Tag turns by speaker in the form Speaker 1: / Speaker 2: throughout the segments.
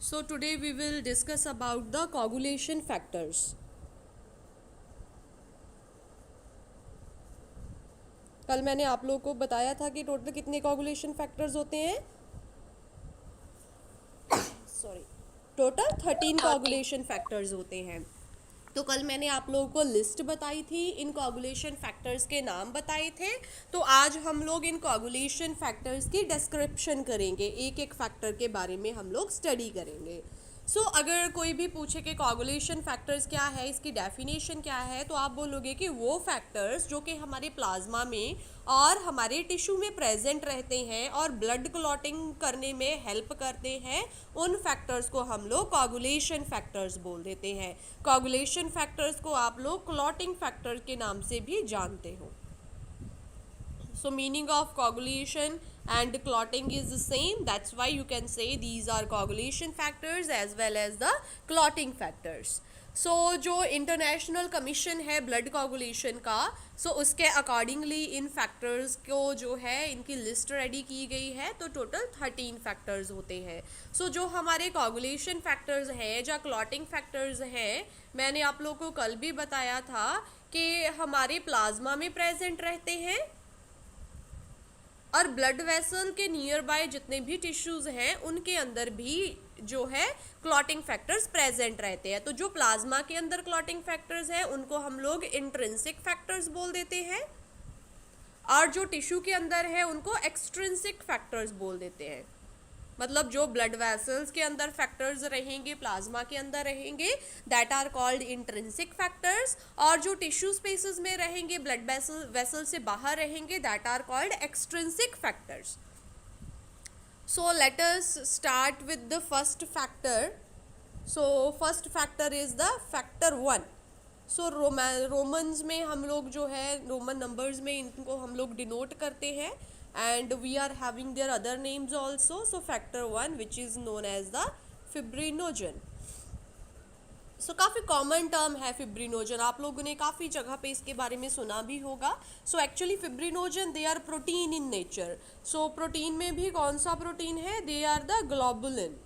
Speaker 1: So today we will discuss about the coagulation factors. कल मैंने आप लोगों को बताया था कि टोटल कितने कोगुलेशन फैक्टर्स होते हैं. सॉरी, टोटल 13 कोगुलेशन फैक्टर्स होते हैं. तो कल मैंने आप लोगों को लिस्ट बताई थी, इन कोगुलेशन फैक्टर्स के नाम बताए थे. तो आज हम लोग इन कोगुलेशन फैक्टर्स की डिस्क्रिप्शन करेंगे, एक एक फैक्टर के बारे में हम लोग स्टडी करेंगे. अगर कोई भी पूछे कि कोगुलेशन फैक्टर्स क्या है, इसकी डेफिनेशन क्या है, तो आप बोलोगे कि वो फैक्टर्स जो कि हमारे प्लाज्मा में और हमारे टिश्यू में प्रेजेंट रहते हैं और ब्लड क्लॉटिंग करने में हेल्प करते हैं, उन फैक्टर्स को हम लोग कोगुलेशन फैक्टर्स बोल देते हैं. कोगुलेशन फैक्टर्स को आप लोग क्लॉटिंग फैक्टर के नाम से भी जानते हो. So meaning of coagulation and clotting is the same. That's why you can say these are coagulation factors as well as the clotting factors. So जो इंटरनेशनल कमीशन है ब्लड कोगुलेशन का, उसके अकॉर्डिंगली इन फैक्टर्स को जो है इनकी list ready की गई है. तो टोटल 13 फैक्टर्स होते हैं. जो हमारे कोगुलेशन फैक्टर्स हैं या क्लॉटिंग फैक्टर्स हैं, मैंने आप लोगों को कल भी बताया था कि हमारे प्लाज्मा में प्रेजेंट रहते हैं और ब्लड वेसल के नियर बाय जितने भी टिश्यूज हैं उनके अंदर भी जो है क्लॉटिंग फैक्टर्स प्रेजेंट रहते हैं. तो जो प्लाज्मा के अंदर क्लॉटिंग फैक्टर्स हैं उनको हम लोग इंट्रिंसिक फैक्टर्स बोल देते हैं और जो टिश्यू के अंदर है उनको एक्सट्रिंसिक फैक्टर्स बोल देते हैं. मतलब जो ब्लड वेसल्स के अंदर फैक्टर्स रहेंगे, प्लाज्मा के अंदर रहेंगे, that are called intrinsic factors, और जो टिश्यू स्पेसेस में रहेंगे, ब्लड वेसल से बाहर रहेंगे, that are called extrinsic factors. So let us start with the first factor. First factor is the factor 1. Romans में हम लोग जो है रोमन नंबर्स में इनको हम लोग डिनोट करते हैं and we are having their other names also. So factor 1 which is known as the fibrinogen. काफ़ी कॉमन टर्म है फिब्रिनोजन, आप लोगों ने काफ़ी जगह पे इसके बारे में सुना भी होगा. Actually fibrinogen they are protein in nature. Protein में भी कौन सा प्रोटीन है? They are the globulin.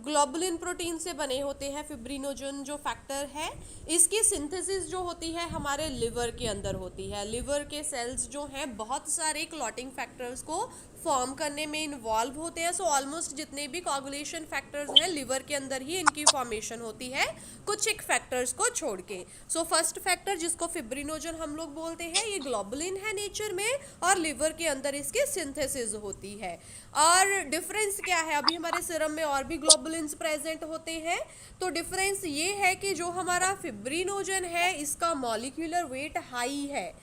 Speaker 1: Globulin protein से बने होते हैं फिब्रिनोजन जो फैक्टर है. इसकी सिंथेसिस जो होती है हमारे लिवर के अंदर होती है. लिवर के सेल्स जो हैं बहुत सारे क्लॉटिंग फैक्टर्स को फॉर्म करने में इन्वॉल्व होते हैं. ऑलमोस्ट जितने भी कोगुलेशन फैक्टर्स हैं लिवर के अंदर ही इनकी फॉर्मेशन होती है, कुछ एक फैक्टर्स को छोड़ के. फर्स्ट फैक्टर जिसको फिब्रिनोजन हम लोग बोलते हैं, ये ग्लोबुलिन है नेचर में और लिवर के अंदर इसकी सिंथेसिस होती है. और डिफरेंस क्या है? अभी हमारे सीरम में और भी ग्लोबुलिन्स प्रेजेंट होते हैं. तो डिफरेंस ये है कि जो हमारा फिब्रिनोजन है इसका मॉलिक्यूलर वेट हाई है,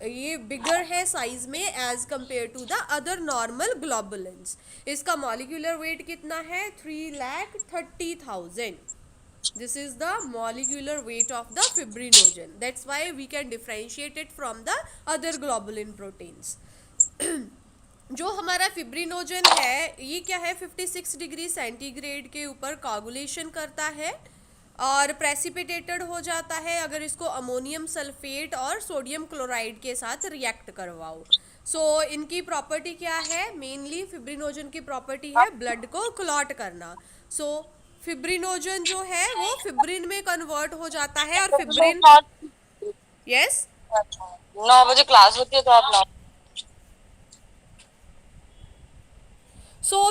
Speaker 1: ये बिगर है साइज में as compare to the other normal globulins. इसका मॉलिक्यूलर वेट कितना है? 3,30,000. This is the molecular weight of the fibrinogen. That's why we can differentiate it from the other globulin proteins. जो हमारा fibrinogen है ये क्या है? 56 डिग्री सेंटीग्रेड के ऊपर कोगुलेशन करता है और प्रेसिपिटेटेड हो जाता है अगर इसको अमोनियम सल्फेट और सोडियम क्लोराइड के साथ रिएक्ट करवाओ. इनकी प्रॉपर्टी क्या है? मेनली फिब्रिनोजन की प्रॉपर्टी है ब्लड को क्लॉट करना. फिब्रिनोजन जो है वो फिब्रिन में कन्वर्ट हो जाता है और फिब्रिन, यस
Speaker 2: 9 बजे क्लास होती है तो आप 9.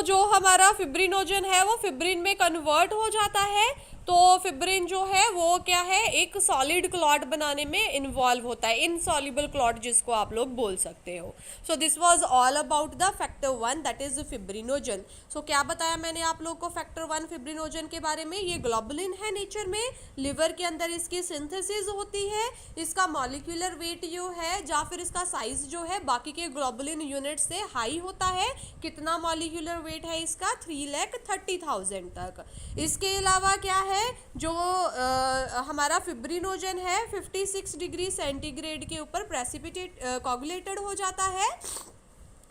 Speaker 1: जो हमारा फिब्रिनोजन है वो फिब्रिन में कन्वर्ट हो जाता है. तो फिब्रिन जो है वो क्या है? एक सॉलिड क्लॉट बनाने में इन्वॉल्व होता है, इनसॉल्युबल क्लॉट जिसको आप लोग बोल सकते हो. This was all about the factor 1 that is fibrinogen. क्या बताया मैंने आप लोग को फैक्टर 1 फिब्रिनोजन के बारे में? ये ग्लोबुलिन है नेचर में, लिवर के अंदर इसकी सिंथेसिस होती है, इसका मॉलिक्यूलर वेट जो है या फिर इसका साइज जो है बाकी के ग्लोबुलिन यूनिट से हाई होता है. कितना मॉलिक्यूलर वेट है इसका? 3,30,000 तक. इसके अलावा क्या है? जो हमारा फिब्रिनोजन है 56 डिग्री सेंटीग्रेड के ऊपर प्रेसिपिटेट कोगुलेटेड हो जाता है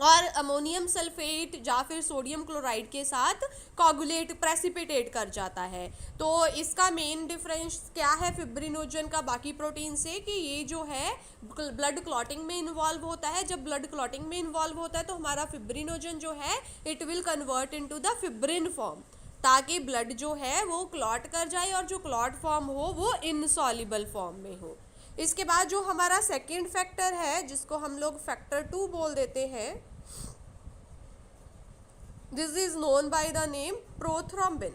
Speaker 1: और अमोनियम सल्फेट या फिर सोडियम क्लोराइड के साथ कोगुलेट प्रेसिपिटेट कर जाता है। तो इसका मेन डिफरेंस क्या है फिब्रिनोजन का बाकी प्रोटीन से, कि ये जो है ब्लड क्लॉटिंग में इन्वॉल्व होता है। जब ब्लड क्लॉटिंग में इन्वॉल्व होता है तो हमारा फिब्रिनोजन जो है it will convert into the fibrin form, ताकि ब्लड जो है वो क्लॉट कर जाए और जो क्लॉट फॉर्म हो वो इनसॉल्युबल फॉर्म में हो। इसके बाद जो हमारा सेकेंड फैक्टर है जिसको हम लोग फैक्टर 2 बोल देते हैं, this is known by the name prothrombin.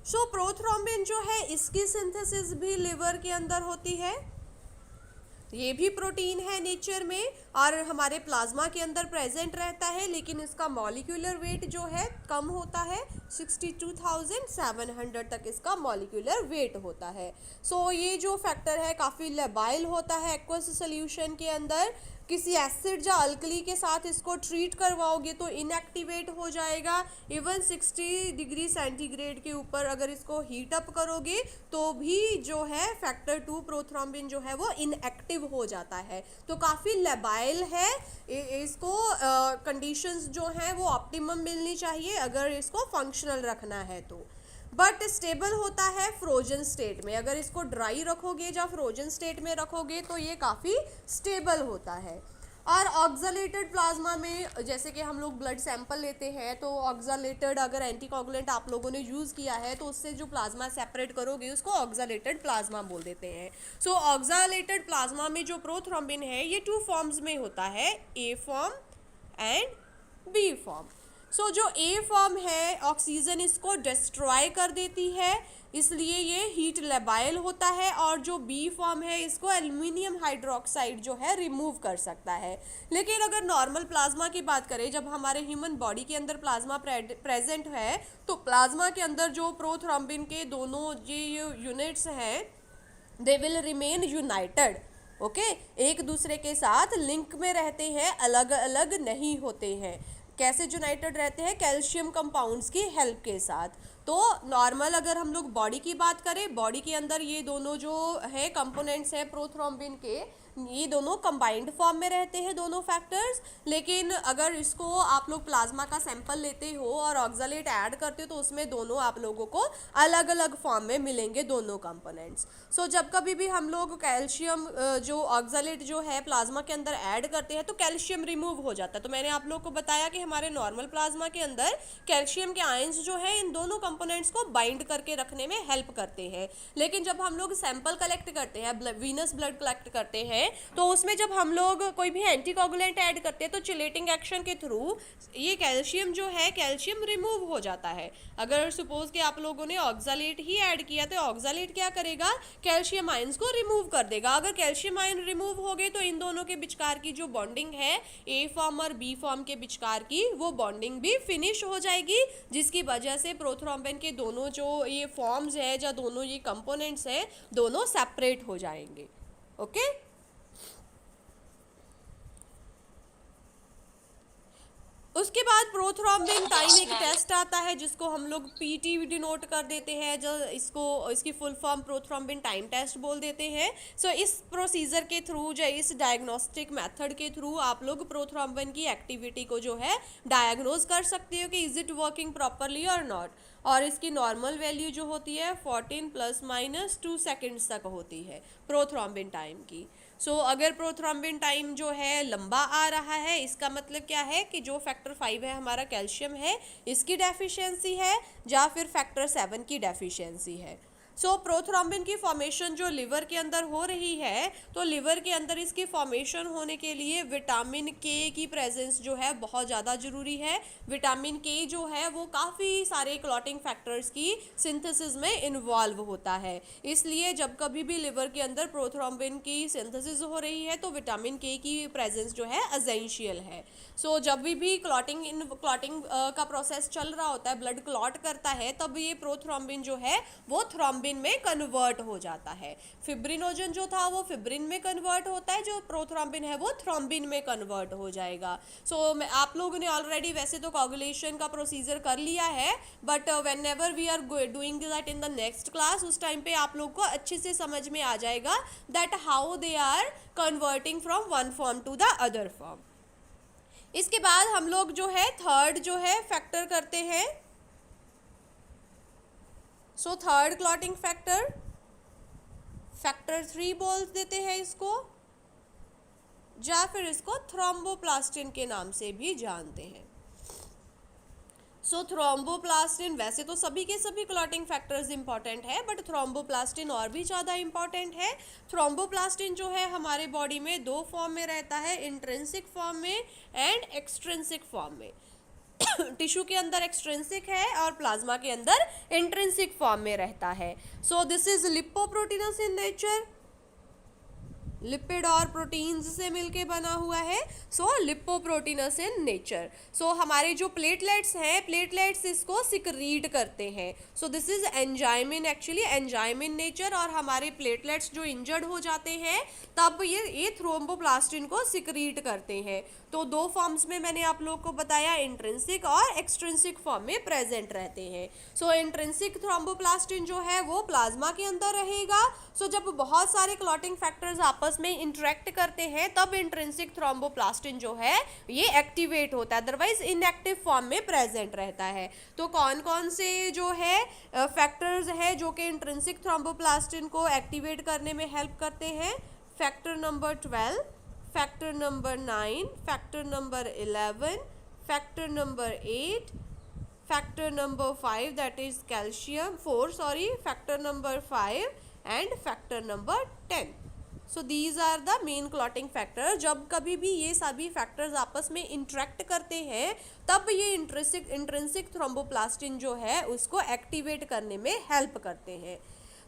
Speaker 1: So prothrombin जो है इसकी सिंथेसिस भी लिवर के अंदर होती है। ये भी प्रोटीन है नेचर में और हमारे प्लाज्मा के अंदर प्रेजेंट रहता है, लेकिन इसका मॉलिक्यूलर वेट जो है कम होता है, 62,700 तक इसका मॉलिक्यूलर वेट होता है। सो ये जो फैक्टर है काफ़ी लेबाइल होता है एक्वस सॉल्यूशन के अंदर। किसी एसिड या अल्कली के साथ इसको ट्रीट करवाओगे तो इनएक्टिवेट हो जाएगा। इवन 60 डिग्री सेंटीग्रेड के ऊपर अगर इसको हीट अप करोगे तो भी जो है फैक्टर 2 प्रोथ्रोम्बिन जो है वो इनएक्टिव हो जाता है। तो काफ़ी लेबाइल है, इसको कंडीशंस जो हैं वो ऑप्टिमम मिलनी चाहिए अगर इसको फंक्शनल रखना है तो। बट स्टेबल होता है फ्रोजन स्टेट में। अगर इसको ड्राई रखोगे या फ्रोजन स्टेट में रखोगे तो ये काफ़ी स्टेबल होता है। और ऑक्सालेटेड प्लाज्मा में जैसे कि हम लोग ब्लड सैंपल लेते हैं तो ऑक्सालेटेड अगर एंटीकोगुलेंट आप लोगों ने यूज़ किया है तो उससे जो प्लाज्मा सेपरेट करोगे उसको ऑक्सालेटेड प्लाज्मा बोल देते हैं। सो ऑक्सालेटेड प्लाज्मा में जो प्रोथ्रोम्बिन है ये 2 फॉर्म्स में होता है, ए फॉर्म एंड बी फॉर्म। सो जो ए फॉर्म है ऑक्सीजन इसको डिस्ट्रॉय कर देती है, इसलिए ये हीट लेबाइल होता है। और जो बी फॉर्म है इसको एल्युमिनियम हाइड्रोक्साइड जो है रिमूव कर सकता है। लेकिन अगर नॉर्मल प्लाज्मा की बात करें, जब हमारे ह्यूमन बॉडी के अंदर प्लाज्मा प्रेजेंट है तो प्लाज्मा के अंदर जो प्रोथ्रोम्बिन के दोनों ये यूनिट्स हैं they will remain United. Okay, एक दूसरे के साथ लिंक में रहते हैं, अलग अलग नहीं होते हैं। कैसे यूनाइटेड रहते हैं? कैल्शियम कंपाउंड्स की हेल्प के साथ। तो नॉर्मल अगर हम लोग बॉडी की बात करें, बॉडी के अंदर ये दोनों जो है कंपोनेंट्स हैं प्रोथ्रोम्बिन के, ये दोनों कंबाइंड फॉर्म में रहते हैं दोनों फैक्टर्स। लेकिन अगर इसको आप लोग प्लाज्मा का सैंपल लेते हो और ऑक्सालेट ऐड करते हो तो उसमें दोनों आप लोगों को अलग अलग फॉर्म में मिलेंगे दोनों कंपोनेंट्स। सो जब कभी भी हम लोग कैल्शियम जो ऑक्सालेट जो है प्लाज्मा के अंदर ऐड करते हैं तो कैल्शियम रिमूव हो जाता है। तो मैंने आप लोग को बताया कि हमारे नॉर्मल प्लाज्मा के अंदर कैल्शियम के आयंस जो है इन दोनों कंपोनेंट्स को बाइंड करके रखने में हेल्प करते हैं। लेकिन जब हम लोग सैंपल कलेक्ट करते हैं, वीनस ब्लड कलेक्ट करते हैं, तो उसमें जब हम लोग कोई भी एंटीकोगुलेंट ऐड करते हैं तो चिलेटिंग एक्शन के थ्रू ये कैल्शियम जो है कैल्शियम रिमूव हो जाता है। अगर सपोज कि आप लोगों ने ऑक्सालेट ही ऐड किया तो ऑक्सालेट क्या करेगा? कैल्शियम आयंस को रिमूव कर देगा। अगर कैल्शियम आयन रिमूव हो गए तो इन दोनों के बिचकार की जो बॉन्डिंग है ए फॉर्म और बी फॉर्म के बिचकार की, वो बॉन्डिंग भी फिनिश हो जाएगी, जिसकी वजह से प्रोथ्रोम्बिन के दोनों जो ये फॉर्म्स है या दोनों ये कंपोनेंट्स हैं दोनों सेपरेट हो जाएंगे। ओके, उसके बाद प्रोथ्रोम्बिन टाइम एक टेस्ट आता है जिसको हम लोग पीटी डिनोट कर देते हैं, जो इसकी full form prothrombin time test बोल देते हैं। सो इस प्रोसीजर के थ्रू या इस डायग्नोस्टिक मेथड के थ्रू आप लोग प्रोथ्रोम्बिन की एक्टिविटी को जो है डायग्नोज कर सकते हो कि इज इट वर्किंग प्रॉपरली और नॉट। और इसकी नॉर्मल वैल्यू जो होती है 14 ± 2 सेकेंड्स तक होती है प्रोथ्रोम्बिन टाइम की। सो अगर प्रोथ्रोम्बिन टाइम जो है लंबा आ रहा है, इसका मतलब क्या है कि जो फैक्टर 5 है हमारा कैल्शियम है, इसकी डेफिशिएंसी है या फिर फैक्टर 7 की डेफिशिएंसी है। सो प्रोथ्रोम्बिन की फॉर्मेशन जो लिवर के अंदर हो रही है, तो लिवर के अंदर इसकी फॉर्मेशन होने के लिए विटामिन के की प्रेजेंस जो है बहुत ज़्यादा ज़रूरी है। विटामिन के जो है वो काफ़ी सारे क्लॉटिंग फैक्टर्स की सिंथेसिस में इन्वॉल्व होता है। इसलिए जब कभी भी लिवर के अंदर प्रोथ्रोम्बिन की सिंथेसिस हो रही है तो विटामिन के की प्रेजेंस जो है एसेंशियल है। सो जब भी क्लॉटिंग का प्रोसेस चल रहा होता है, ब्लड क्लॉट करता है, तब ये प्रोथ्रोम्बिन जो है वो थ्रोम्बिन प्रोथ्रोम्बिन में कन्वर्ट हो जाता है। फिब्रिनोजन जो था वो फिब्रिन में कन्वर्ट होता है, जो प्रोथ्रोम्बिन है वो थ्रोम्बिन में कन्वर्ट हो जाएगा। मैं आप लोगों ने ऑलरेडी वैसे तो कोगुलेशन का प्रोसीजर कर लिया है, but whenever we are doing that in the next class, उस टाइम पे आप लोग को अच्छे से समझ में आ जाएगा that how they are converting from one form to the other form. इसके बाद हम लोग जो है थर्ड जो है फैक्टर करते हैं। थर्ड क्लॉटिंग फैक्टर, फैक्टर 3 बोल देते हैं इसको, या फिर इसको थ्रोम्बोप्लास्टिन के नाम से भी जानते हैं। थ्रोम्बोप्लास्टिन, वैसे तो सभी के सभी क्लॉटिंग फैक्टर्स इंपॉर्टेंट है, बट थ्रोम्बोप्लास्टिन और भी ज़्यादा इंपॉर्टेंट है। थ्रोम्बोप्लास्टिन जो है हमारे बॉडी में दो फॉर्म में रहता है, इंट्रिंसिक फॉर्म में एंड एक्सट्रिंसिक फॉर्म में। टिश्यू के अंदर एक्सट्रिंसिक है और प्लाज्मा के अंदर इंट्रिंसिक फॉर्म में रहता है। This is लिपोप्रोटीनस in nature, lipid और प्रोटीन्स से मिलके बना हुआ है। Lipoproteinous in nature. हमारे जो प्लेटलेट्स हैं, प्लेटलेट्स इसको सिक्रीट करते हैं। This is enzyme in, actually enzyme in nature. और हमारे प्लेटलेट्स जो इंजर्ड हो जाते हैं तब ये थ्रोम्बोप्लास्टिन को सिक्रीट करते हैं। तो दो फॉर्म्स में मैंने आप लोग को बताया, इंट्रिंसिक और एक्सट्रिंसिक फॉर्म में प्रेजेंट रहते हैं। इंट्रिंसिक थ्रोम्बोप्लास्टिन जो है वो प्लाज्मा के अंदर रहेगा। जब बहुत सारे क्लॉटिंग फैक्टर्स आपस में इंटरेक्ट करते हैं तब इंट्रिंसिक थ्रोम्बोप्लास्टिन जो है ये एक्टिवेट होता है, अदरवाइज इनएक्टिव फॉर्म में प्रेजेंट रहता है। तो कौन कौन से जो है फैक्टर्स है जो कि इंट्रिंसिक थ्रोम्बोप्लास्टिन को एक्टिवेट करने में हेल्प करते हैं? Factor number 12, factor number 9, factor number 11, factor number 8, factor number 5 that is calcium 4, factor number 5 and factor number 10। These are the main clotting factor. जब कभी भी ये सभी फैक्टर्स आपस में इंटरेक्ट करते हैं तब ये इंट्रिंसिक थ्रोम्बोप्लास्टिन जो है उसको एक्टिवेट करने में हेल्प करते हैं।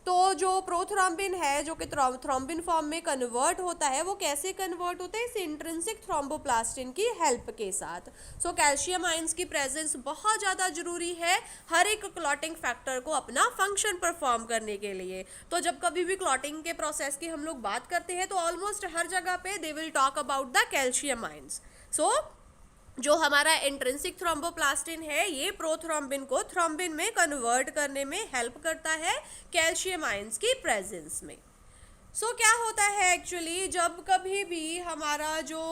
Speaker 1: तो जो प्रोथ्रोम्बिन है जो कि थ्रोम्बिन फॉर्म में कन्वर्ट होता है, वो कैसे कन्वर्ट होता है? इस इंट्रिंसिक थ्रोम्बोप्लास्टिन की हेल्प के साथ। कैल्शियम आयंस की प्रेजेंस बहुत ज़्यादा जरूरी है हर एक क्लॉटिंग फैक्टर को अपना फंक्शन परफॉर्म करने के लिए। तो जब कभी भी क्लॉटिंग के प्रोसेस की हम लोग बात करते हैं तो ऑलमोस्ट हर जगह पे they will talk about the calcium ions. जो हमारा इंट्रिंसिक थ्रोम्बोप्लास्टिन है ये प्रोथ्रोम्बिन को थ्रोम्बिन में कन्वर्ट करने में हेल्प करता है कैल्शियम आयंस की प्रेजेंस में। क्या होता है एक्चुअली, जब कभी भी हमारा जो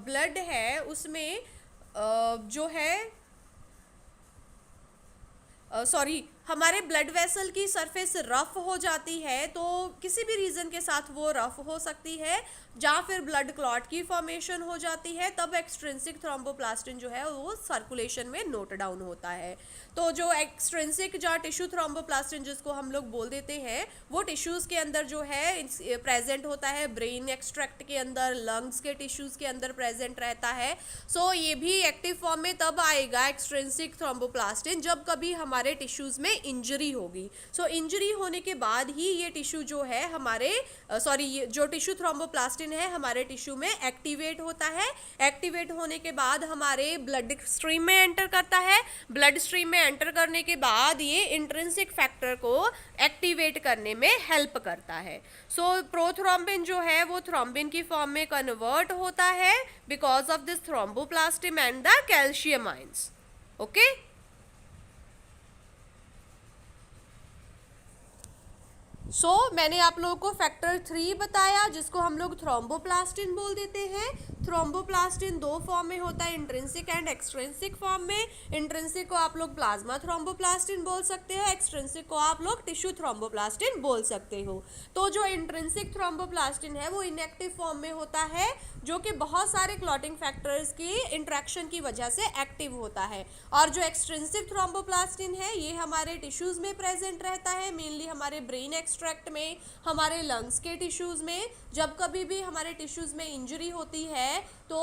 Speaker 1: ब्लड है उसमें जो है हमारे ब्लड वेसल की सरफेस रफ हो जाती है, तो किसी भी रीज़न के साथ वो रफ हो सकती है, या फिर ब्लड क्लॉट की फॉर्मेशन हो जाती है, तब एक्सट्रिंसिक थ्रोम्बोप्लास्टिन जो है वो सर्कुलेशन में नोट डाउन होता है। तो जो एक्सट्रिंसिक या टिश्यू थ्रोम्बोप्लास्टिन जिसको हम लोग बोल देते हैं, वो टिश्यूज़ के अंदर जो है प्रेजेंट होता है, ब्रेन एक्सट्रैक्ट के अंदर, लंग्स के टिश्यूज़ के अंदर प्रेजेंट रहता है। ये भी एक्टिव फॉर्म में तब आएगा एक्सट्रिंसिक थ्रोम्बोप्लास्टिन जब कभी हमारे टिश्यूज़ में इंजरी होगी। इंजरी होने के बाद ही ये टिश्यू जो है हमारे जो टिश्यू थ्रोम्बोप्लास्टिन है हमारे टिश्यू में एक्टिवेट होता है। एक्टिवेट होने के बाद हमारे ब्लड स्ट्रीम में एंटर करता है। ब्लड स्ट्रीम में एंटर करने के बाद ये इंट्रिंसिक फैक्टर को एक्टिवेट करने में हेल्प करता है। प्रोथ्रोम्बिन जो है वो थ्रोम्बिन की फॉर्म में कन्वर्ट होता है because of this thromboplastin and the calcium ions. Okay, मैंने आप लोगों को फैक्टर 3 बताया जिसको हम लोग थ्रोम्बोप्लास्टिन बोल देते हैं। थ्रोम्बोप्लास्टिन दो फॉर्म में होता है, इंट्रिंसिक एंड एक्सट्रिंसिक फॉर्म में। इंट्रिंसिक को आप लोग प्लाज्मा थ्रोम्बोप्लास्टिन बोल सकते हो, एक्सट्रिंसिक को आप लोग टिश्यू थ्रोम्बोप्लास्टिन बोल सकते हो। तो जो इंट्रिंसिक थ्रोम्बोप्लास्टिन है वो इनएक्टिव फॉर्म में होता है, जो कि बहुत सारे क्लॉटिंग फैक्टर्स की इंट्रैक्शन की वजह से एक्टिव होता है। और जो एक्सट्रिंसिक थ्रोम्बोप्लास्टिन है ये हमारे टिश्यूज़ में प्रेजेंट रहता है, मेनली हमारे ब्रेन एक्सट्रैक्ट में, हमारे लंग्स के टिश्यूज़ में। जब कभी भी हमारे टिश्यूज़ में इंजरी होती है तो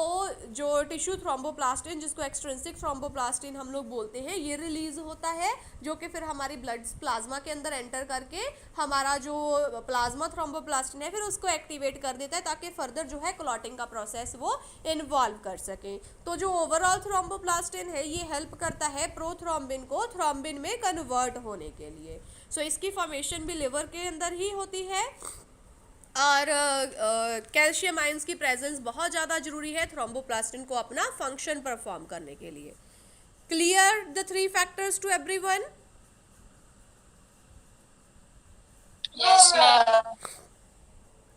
Speaker 1: जो टिश्यू थ्रोम्बोप्लास्टिन जिसको एक्सट्रिंसिक थ्रोम्बोप्लास्टिन हम लोग बोलते हैं ये रिलीज होता है, जो कि फिर हमारी ब्लड प्लाज्मा के अंदर एंटर करके हमारा जो प्लाज्मा थ्रोम्बोप्लास्टिन है फिर उसको एक्टिवेट कर देता है ताकि फर्दर जो है क्लॉटिंग का प्रोसेस वो इन्वॉल्व कर सके। तो जो ओवरऑल थ्रोम्बोप्लास्टिन है ये हेल्प करता है प्रोथ्रोम्बिन को थ्रोम्बिन में कन्वर्ट होने के लिए। सो इसकी फॉर्मेशन भी लिवर के अंदर ही होती है। और कैल्शियम आयंस की प्रेजेंस बहुत ज़्यादा जरूरी है थ्रोम्बोप्लास्टिन को अपना फंक्शन परफॉर्म करने के लिए। Clear the 3 factors to everyone?
Speaker 2: Yes ma'am.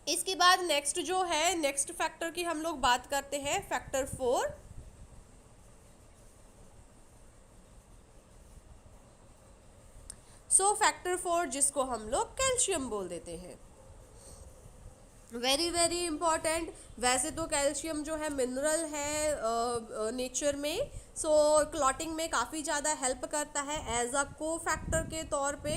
Speaker 1: इसके बाद नेक्स्ट जो है, नेक्स्ट फैक्टर की हम लोग बात करते हैं, फैक्टर 4। सो फैक्टर 4 जिसको हम लोग कैल्शियम बोल देते हैं, वेरी वेरी इंपॉर्टेंट। वैसे तो कैल्शियम जो है मिनरल है नेचर में, सो क्लॉटिंग में काफ़ी ज़्यादा हेल्प करता है एज अ को फैक्टर के तौर पे।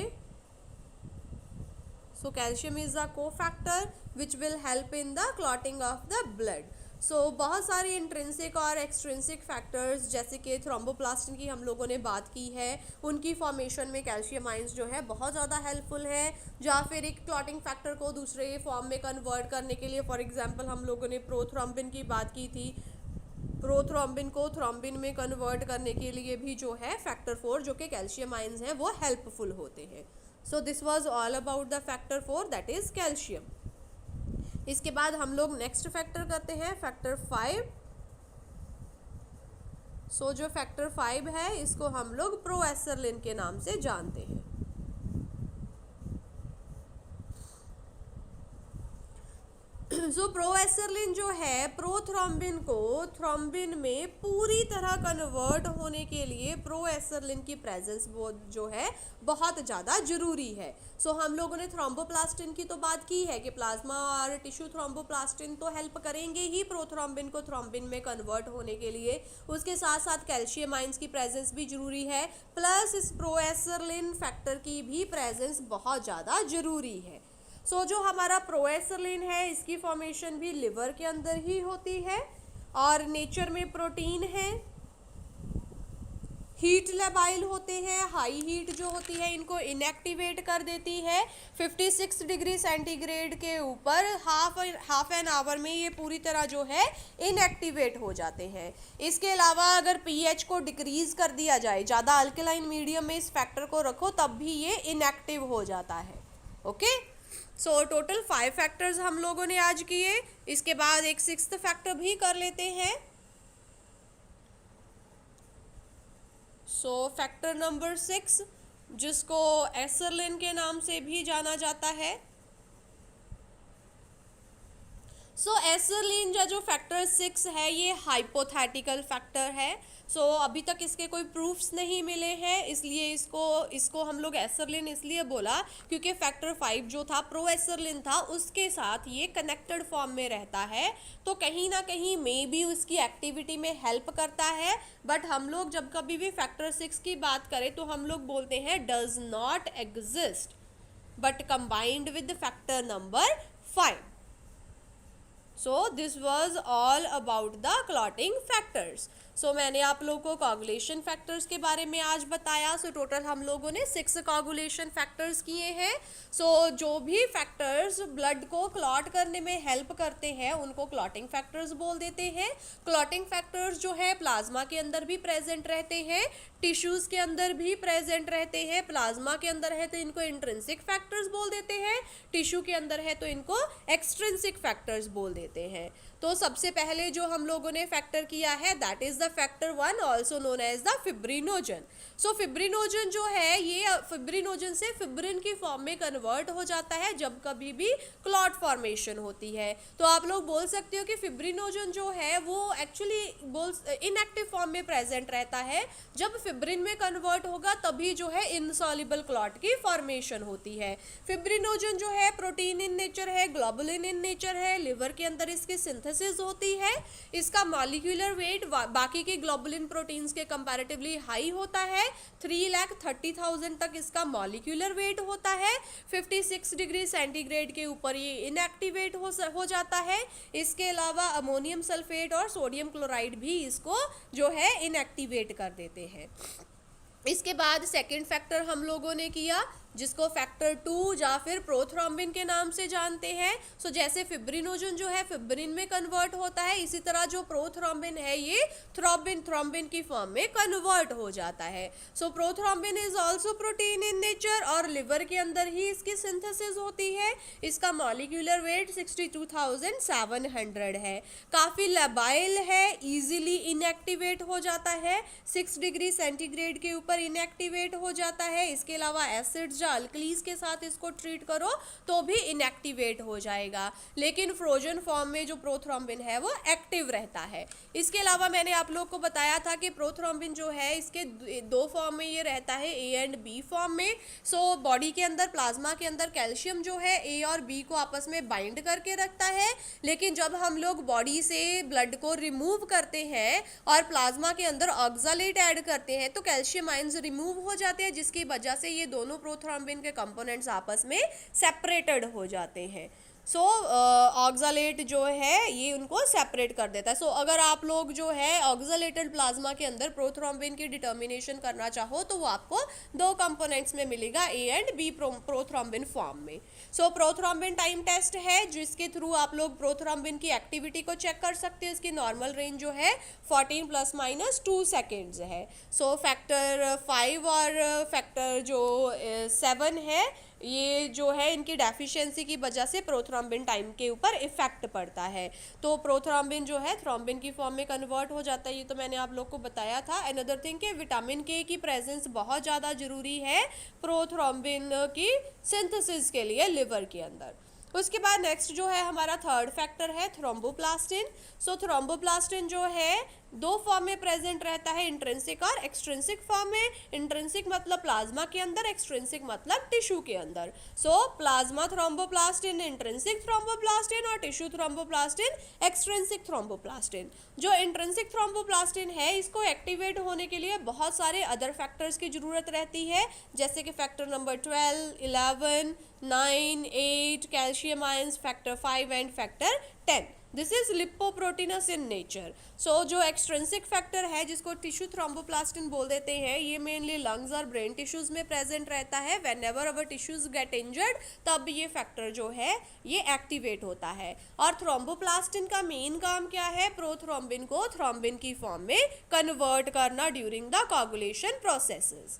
Speaker 1: So calcium is a cofactor which will help in the clotting of the blood. So बहुत सारे इंट्रिंसिक और एक्सट्रिंसिक फैक्टर्स जैसे कि थ्रोम्बोप्लास्टिन की हम लोगों ने बात की है, उनकी फॉर्मेशन में कैल्शियम आयंस जो है बहुत ज़्यादा हेल्पफुल है। या फिर एक क्लॉटिंग फैक्टर को दूसरे फॉर्म में कन्वर्ट करने के लिए, फॉर एग्जांपल हम लोगों ने प्रोथ्रोम्बिन की बात की थी, प्रोथ्रोम्बिन को थ्रोम्बिन में कन्वर्ट करने के लिए भी जो है फैक्टर 4 जो कि कैल्शियम आयंस हैं वो हेल्पफुल होते हैं। सो this was all about the factor 4 that is calcium. इसके बाद हम लोग नेक्स्ट फैक्टर करते हैं फैक्टर 5। सो जो फैक्टर 5 है इसको हम लोग प्रोएसरलिन के नाम से जानते हैं। सो प्रोएसरलिन जो है प्रोथ्रोम्बिन को थ्रोम्बिन में पूरी तरह कन्वर्ट होने के लिए प्रोएसरलिन की प्रेजेंस वो जो है बहुत ज़्यादा जरूरी है। सो हम लोगों ने थ्रोम्बोप्लास्टिन की तो बात की है कि प्लाज्मा और टिश्यू थ्रोम्बोप्लास्टिन तो हेल्प करेंगे ही प्रोथ्रोम्बिन को थ्रोम्बिन में कन्वर्ट होने के लिए, उसके साथ साथ कैल्शियम आयंस की प्रेजेंस भी जरूरी है, प्लस इस प्रोएसरलिन फैक्टर की भी प्रेजेंस बहुत ज़्यादा जरूरी है। सो जो हमारा प्रोएसरलिन है इसकी फॉर्मेशन भी लिवर के अंदर ही होती है और नेचर में प्रोटीन है, हीट लेबाइल होते हैं, हाई हीट जो होती है इनको इनएक्टिवेट कर देती है। 56 डिग्री सेंटीग्रेड के ऊपर हाफ एन आवर में ये पूरी तरह जो है इनएक्टिवेट हो जाते हैं। इसके अलावा अगर पीएच को डिक्रीज कर दिया जाए, ज़्यादा अल्कलाइन मीडियम में इस फैक्टर को रखो तब भी ये इनएक्टिव हो जाता है। ओके, सो टोटल 5 फैक्टर्स हम लोगों ने आज किए। इसके बाद एक 6th फैक्टर भी कर लेते हैं। सो फैक्टर नंबर 6 जिसको एसरलिन के नाम से भी जाना जाता है। सो एसरलिन जो फैक्टर 6 है ये हाइपोथेटिकल फैक्टर है। सो अभी तक इसके कोई प्रूफ्स नहीं मिले हैं, इसलिए इसको हम लोग एसरलिन इसलिए बोला क्योंकि फैक्टर 5 जो था प्रो एसरलिन था उसके साथ ये कनेक्टेड फॉर्म में रहता है, तो कहीं ना कहीं मे बी उसकी एक्टिविटी में हेल्प करता है। बट हम लोग जब कभी भी फैक्टर 6 की बात करें तो हम लोग बोलते हैं does not exist but combined with factor number 5। So this was all about the clotting factors. सो मैंने आप लोगों को कोगुलेशन फैक्टर्स के बारे में आज बताया। सो टोटल हम लोगों ने 6 कोगुलेशन फैक्टर्स किए हैं। सो जो भी फैक्टर्स ब्लड को क्लॉट करने में हेल्प करते हैं उनको क्लॉटिंग फैक्टर्स बोल देते हैं। क्लॉटिंग फैक्टर्स जो है प्लाज्मा के अंदर भी प्रेजेंट रहते हैं, टिश्यूज़ के अंदर भी प्रेजेंट रहते हैं। प्लाज्मा के अंदर है तो इनको इंट्रिंसिक फैक्टर्स बोल देते हैं, टिश्यू के अंदर है तो इनको एक्सट्रिंसिक फैक्टर्स बोल देते हैं। तो सबसे पहले जो हम लोगों ने फैक्टर किया है that is the factor 1 also known as the fibrinogen. So fibrinogen जो है ये फिब्रिनोजन से फिब्रिन की फॉर्म में कन्वर्ट हो जाता है जब कभी भी क्लॉट फॉर्मेशन होती है। तो आप लोग बोल सकते हो कि फिब्रिनोजन जो है वो एक्चुअली इनएक्टिव फॉर्म में प्रेजेंट रहता है, जब फिब्रिन में कन्वर्ट होगा तभी जो है इनसॉल्युबल क्लॉट की फॉर्मेशन होती है। फिब्रिनोजन जो है प्रोटीन इन नेचर है, ग्लोबुलिन इन नेचर है, लिवर के अंदर इसकी सिंथेसिस होती है। इसका मॉलिक्यूलर वेट बाकी के ग्लोबुलिन प्रोटीन्स के कंपैरेटिवली हाई होता है, 3,30,000 तक इसका मॉलिक्यूलर वेट होता है। 56 डिग्री सेंटीग्रेड के ऊपर ये इनएक्टिवेट हो जाता है। इसके अलावा अमोनियम सल्फेट और सोडियम क्लोराइड भी इसको जो है इनएक्टिवेट कर देते हैं। इसके बाद सेकेंड फैक्टर हम लोगों ने किया जिसको फैक्टर 2 या फिर प्रोथ्रोम्बिन के नाम से जानते हैं। सो जैसे फिब्रिनोजन जो है फिब्रिन में कन्वर्ट होता है, इसी तरह जो प्रोथ्रोम्बिन है ये थ्रोम्बिन की फॉर्म में कन्वर्ट हो जाता है। सो prothrombin is also protein in nature और लिवर के अंदर ही इसकी सिंथेसिस होती है। इसका मॉलिक्यूलर वेट 62,700 है। काफ़ी लबाइल है, इजीली इनएक्टिवेट हो जाता है, 6 डिग्री सेंटीग्रेड के ऊपर इनएक्टिवेट हो जाता है। इसके अलावा एसिड्स या अल्कलीज के साथ इसको ट्रीट करो तो भी इनएक्टिवेट हो जाएगा, लेकिन फ्रोजन फॉर्म में जो प्रोथ्रोम्बिन है वो एक्टिव रहता है। इसके अलावा मैंने आप लोग को बताया था कि प्रोथ्रोम्बिन जो है इसके दो फॉर्म में ये रहता है, ए एंड बी फॉर्म में। सो बॉडी के अंदर प्लाज्मा के अंदर कैल्शियम जो है ए और बी को आपस में बाइंड करके रखता है, लेकिन जब हम लोग बॉडी से ब्लड को रिमूव करते हैं और प्लाज्मा के अंदर ऑक्सालेट ऐड करते हैं तो कैल्शियम आयंस रिमूव हो जाते हैं, जिसकी वजह से ये दोनों प्रोथ्रोम्बिन के कंपोनेंट्स आपस में सेपरेटेड हो जाते हैं। सो ऑक्सालेट जो है ये उनको सेपरेट कर देता है। सो अगर आप लोग जो है ऑक्सालेटेड प्लाज्मा के अंदर प्रोथ्रोम्बिन की डिटर्मिनेशन करना चाहो तो वो आपको दो कंपोनेंट्स में मिलेगा, A and B prothrombin form में। सो प्रोथ्रोम्बिन टाइम टेस्ट है जिसके थ्रू आप लोग प्रोथ्रोम्बिन की एक्टिविटी को चेक कर सकते हैं। इसकी नॉर्मल रेंज जो है 14 ± 2 सेकेंड्स है। सो फैक्टर 5 और फैक्टर जो 7 है ये जो है इनकी डेफिशिएंसी की वजह से प्रोथ्रोम्बिन टाइम के ऊपर इफेक्ट पड़ता है। तो प्रोथ्रोम्बिन जो है थ्रोम्बिन की फॉर्म में कन्वर्ट हो जाता है, ये तो मैंने आप लोग को बताया था। अनदर थिंग कि विटामिन के की प्रेजेंस बहुत ज़्यादा ज़रूरी है प्रोथ्रोम्बिन की सिंथेसिस के लिए लिवर के अंदर। उसके बाद नेक्स्ट जो है हमारा थर्ड फैक्टर है थ्रोम्बोप्लास्टिन। सो थ्रोम्बोप्लास्टिन जो है दो फॉर्म में प्रेजेंट रहता है, इंट्रिंसिक और एक्सट्रिंसिक फॉर्म में। इंट्रिंसिक मतलब प्लाज्मा के अंदर, एक्सट्रिंसिक मतलब टिश्यू के अंदर। सो प्लाज्मा थ्रोम्बोप्लास्टिन, इंट्रिंसिक थ्रोम्बोप्लास्टिन और टिश्यू थ्रोम्बोप्लास्टिन एक्सट्रिंसिक थ्रोम्बोप्लास्टिन। जो इंट्रिंसिक थ्रोम्बोप्लास्टिन है इसको एक्टिवेट होने के लिए बहुत सारे अदर फैक्टर्स की ज़रूरत रहती है, जैसे कि factor number 12, 11, 9, 8, calcium ions, factor 5 and factor 10। This is लिपोप्रोटीनस in nature. So जो एक्सट्रिंसिक फैक्टर है जिसको टिश्यू थ्रोम्बोप्लास्टिन बोल देते हैं, ये मेनली लंग्स और ब्रेन टिश्यूज में प्रेजेंट रहता है। When ever our tissues get injured तब ये फैक्टर जो है ये एक्टिवेट होता है। और थ्रोम्बोप्लास्टिन का मेन काम क्या है? प्रोथ्रोम्बिन को थ्रोम्बिन की फॉर्म में कन्वर्ट करना ड्यूरिंग द कोगुलेशन प्रोसेसेस।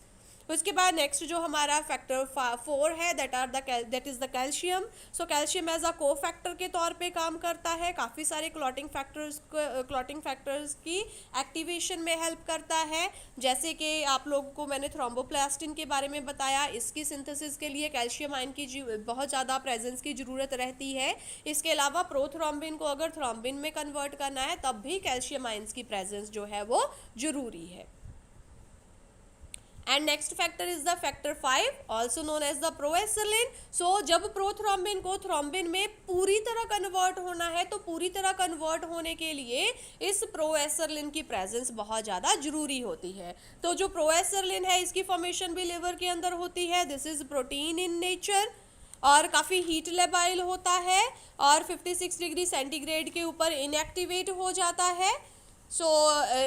Speaker 1: उसके बाद नेक्स्ट जो हमारा फैक्टर 4 है that is the calcium. So calcium as a cofactor के तौर पे काम करता है, काफ़ी सारे क्लॉटिंग फैक्टर्स की एक्टिवेशन में हेल्प करता है। जैसे कि आप लोगों को मैंने थ्रोम्बोप्लास्टिन के बारे में बताया, इसकी सिंथेसिस के लिए कैल्शियम आयन की बहुत ज़्यादा प्रेजेंस की ज़रूरत रहती है। इसके अलावा प्रोथ्रोम्बिन को अगर थ्रोम्बिन में कन्वर्ट करना है तब भी कैल्शियम आयंस की प्रेजेंस जो है वो ज़रूरी है। And next factor is the factor 5 also known as the proaccelerin. So जब प्रोथ्रोम्बिन को थ्रोम्बिन में पूरी तरह कन्वर्ट होना है तो पूरी तरह कन्वर्ट होने के लिए इस प्रोएसरलिन की प्रेजेंस बहुत ज़्यादा जरूरी होती है। तो जो प्रोएसरलिन है इसकी फॉर्मेशन भी लिवर के अंदर होती है। This is protein in nature और काफ़ी हीट लेबाइल होता है और 56 डिग्री सेंटीग्रेड के ऊपर इनएक्टिवेट हो जाता है। सो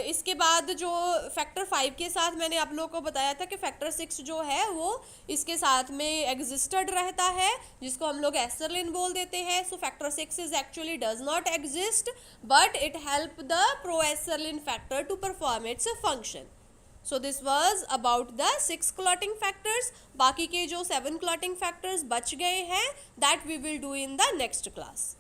Speaker 1: इसके बाद जो फैक्टर 5 के साथ मैंने आप लोगों को बताया था कि फैक्टर 6 जो है वो इसके साथ में एग्जिस्टेड रहता है, जिसको हम लोग एस्टरलिन बोल देते हैं। So factor 6 is actually does not exist but it help the proaccelerin factor to perform its function. So this was about the 6 clotting factors. बाकी के जो 7 क्लॉटिंग फैक्टर्स बच गए हैं that we will do in the next class.